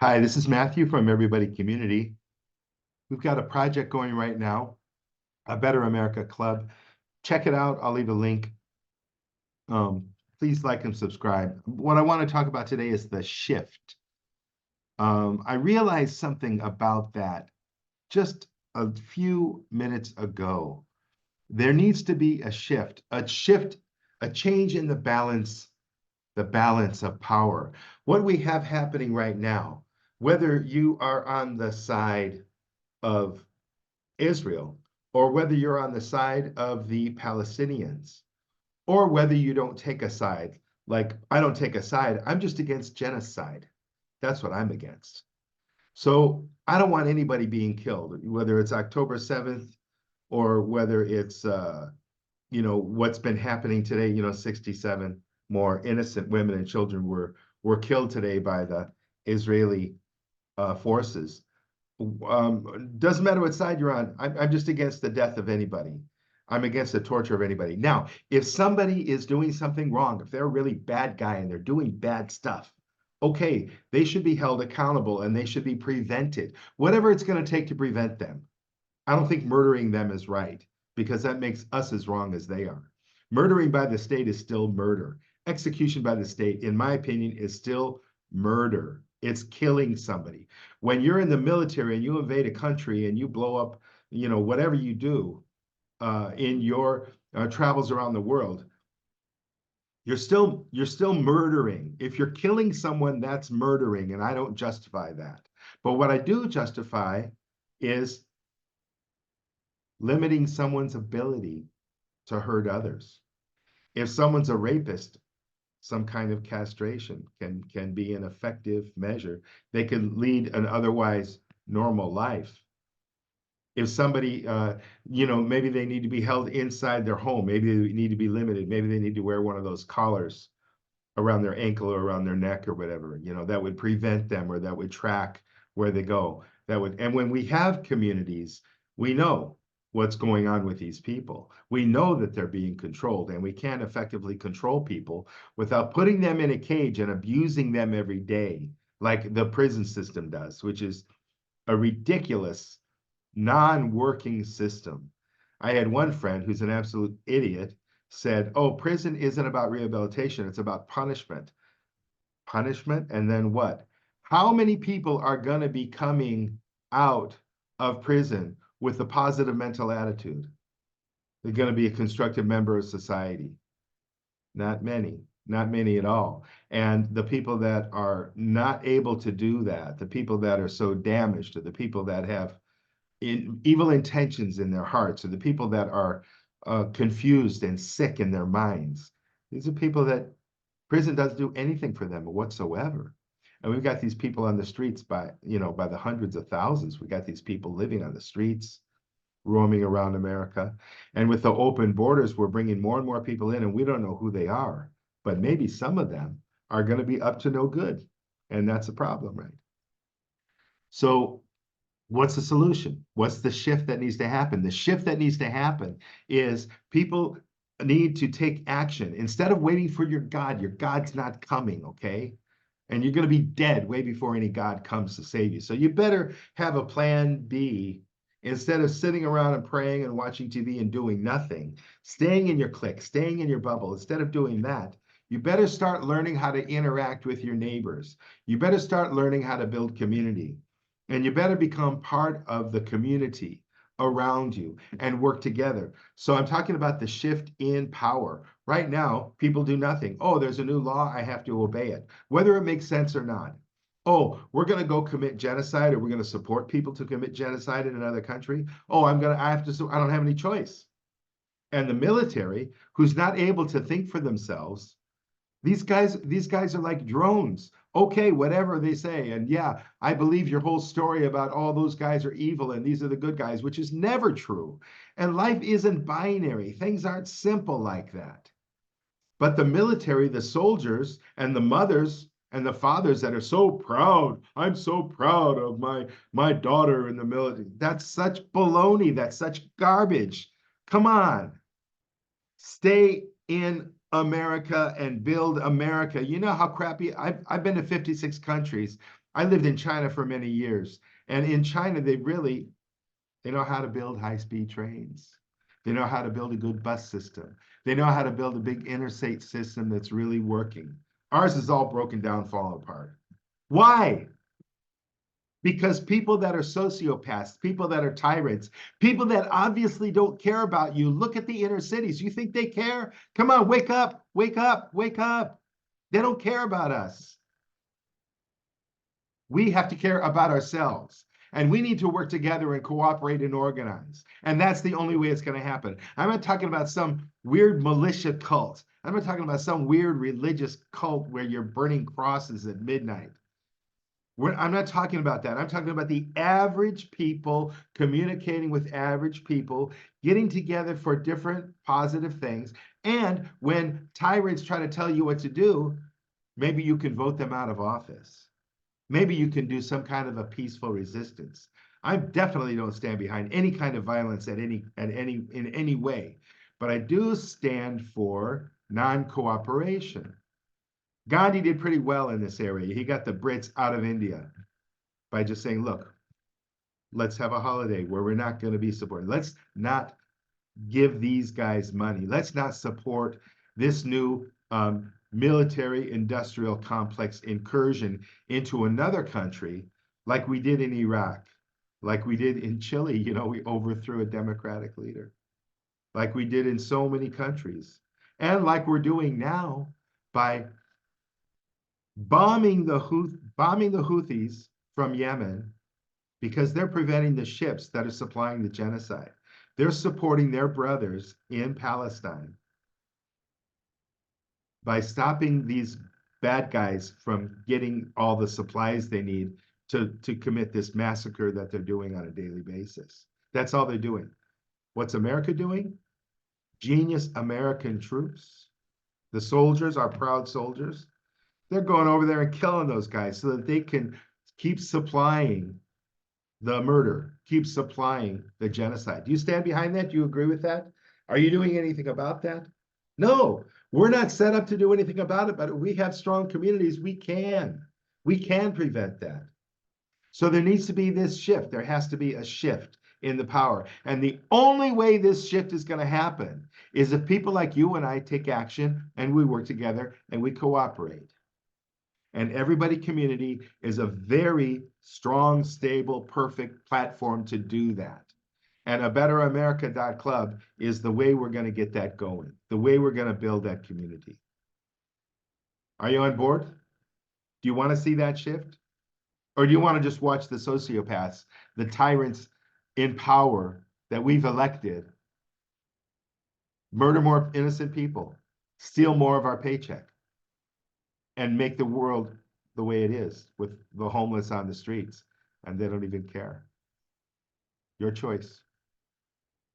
Hi, this is Matthew from Everybody Community. We've got a project going right now, a Better America Club. Check it out. I'll leave a link. Please like and subscribe. What I want to talk about today is the shift. I realized something about that just a few minutes ago. There needs to be a shift, a change in the balance of power. What we have happening right now, whether you are on the side of Israel, or whether you're on the side of the Palestinians, or whether you don't take a side. Like, I don't take a side, I'm just against genocide. That's what I'm against. So I don't want anybody being killed, whether it's October 7th or whether it's, what's been happening today. 67 more innocent women and children were killed today by the Israeli forces. Doesn't matter what side you're on. I'm just against the death of anybody. I'm against the torture of anybody. Now, if somebody is doing something wrong, if they're a really bad guy and they're doing bad stuff, okay, they should be held accountable and they should be prevented, whatever it's going to take to prevent them. I don't think murdering them is right because that makes us as wrong as they are. Murdering by the state is still murder. Execution by the state, in my opinion, is still murder. It's killing somebody. When you're in the military and you invade a country and you blow up, whatever you do in your travels around the world, you're still murdering. If you're killing someone, that's murdering, and I don't justify that. But what I do justify is limiting someone's ability to hurt others. If someone's a rapist, some kind of castration can be an effective measure. They can lead an otherwise normal life. If somebody, maybe they need to be held inside their home, maybe they need to be limited, maybe they need to wear one of those collars around their ankle or around their neck or whatever, that would prevent them or that would track where they go. And when we have communities, we know what's going on with these people. We know that they're being controlled, and we can't effectively control people without putting them in a cage and abusing them every day, like the prison system does, which is a ridiculous, non-working system. I had one friend who's an absolute idiot said, "Oh, prison isn't about rehabilitation, it's about punishment." Punishment, and then what? How many people are going to be coming out of prison with a positive mental attitude? They're going to be a constructive member of society. Not many, not many at all. And the people that are not able to do that, the people that are so damaged, or the people that have evil intentions in their hearts, or the people that are confused and sick in their minds, these are people that prison doesn't do anything for them whatsoever. And we've got these people on the streets by the hundreds of thousands. We got these people living on the streets, roaming around America. And with the open borders, we're bringing more and more people in, and we don't know who they are. But maybe some of them are going to be up to no good. And that's a problem, right? So what's the solution? What's the shift that needs to happen? The shift that needs to happen is people need to take action. Instead of waiting for your God's not coming, okay? And you're going to be dead way before any God comes to save you. So you better have a plan B instead of sitting around and praying and watching TV and doing nothing, staying in your clique, staying in your bubble. Instead of doing that, you better start learning how to interact with your neighbors. You better start learning how to build community. And you better become part of the community around you and work together. So I'm talking about the shift in power. Right now, people do nothing. Oh, there's a new law, I have to obey it, whether it makes sense or not. Oh, we're going to go commit genocide, or we're going to support people to commit genocide in another country. Oh, I don't have any choice. And the military, who's not able to think for themselves, these guys are like drones. Okay, whatever they say. And yeah, I believe your whole story about all those guys are evil and these are the good guys, which is never true. And life isn't binary. Things aren't simple like that. But the military, the soldiers, and the mothers and the fathers that are so proud, I'm so proud of my daughter in the military. That's such baloney. That's such garbage. Come on. Stay in America and build America. You know how crappy I've been to 56 countries. I lived in China for many years, and in China, they know how to build high-speed trains. They know how to build a good bus system. They know how to build a big interstate system that's really working. Ours is all broken down, falling apart. Why? Because people that are sociopaths, people that are tyrants, people that obviously don't care about you. Look at the inner cities. You think they care? Come on, wake up, wake up, wake up. They don't care about us. We have to care about ourselves. And we need to work together and cooperate and organize. And that's the only way it's going to happen. I'm not talking about some weird militia cult. I'm not talking about some weird religious cult where you're burning crosses at midnight. I'm not talking about that. I'm talking about the average people communicating with average people, getting together for different positive things. And when tyrants try to tell you what to do, maybe you can vote them out of office. Maybe you can do some kind of a peaceful resistance. I definitely don't stand behind any kind of violence in any way, but I do stand for non-cooperation. Gandhi did pretty well in this area. He got the Brits out of India by just saying, look, let's have a holiday where we're not going to be supported. Let's not give these guys money. Let's not support this new military industrial complex incursion into another country like we did in Iraq, like we did in Chile. You know, we overthrew a democratic leader, like we did in so many countries, and like we're doing now by bombing the Houthis from Yemen because they're preventing the ships that are supplying the genocide. They're supporting their brothers in Palestine by stopping these bad guys from getting all the supplies they need to commit this massacre that they're doing on a daily basis. That's all they're doing. What's America doing? Genius American troops, the soldiers, our proud soldiers, they're going over there and killing those guys so that they can keep supplying the murder, keep supplying the genocide. Do you stand behind that? Do you agree with that? Are you doing anything about that? No, we're not set up to do anything about it, but we have strong communities. We can prevent that. So there needs to be this shift. There has to be a shift in the power. And the only way this shift is going to happen is if people like you and I take action and we work together and we cooperate. And Everybody Community is a very strong, stable, perfect platform to do that. And a betteramerica.club is the way we're going to get that going, the way we're going to build that community. Are you on board? Do you want to see that shift? Or do you want to just watch the sociopaths, the tyrants in power that we've elected, murder more innocent people, steal more of our paycheck, and make the world the way it is with the homeless on the streets, and they don't even care? Your choice.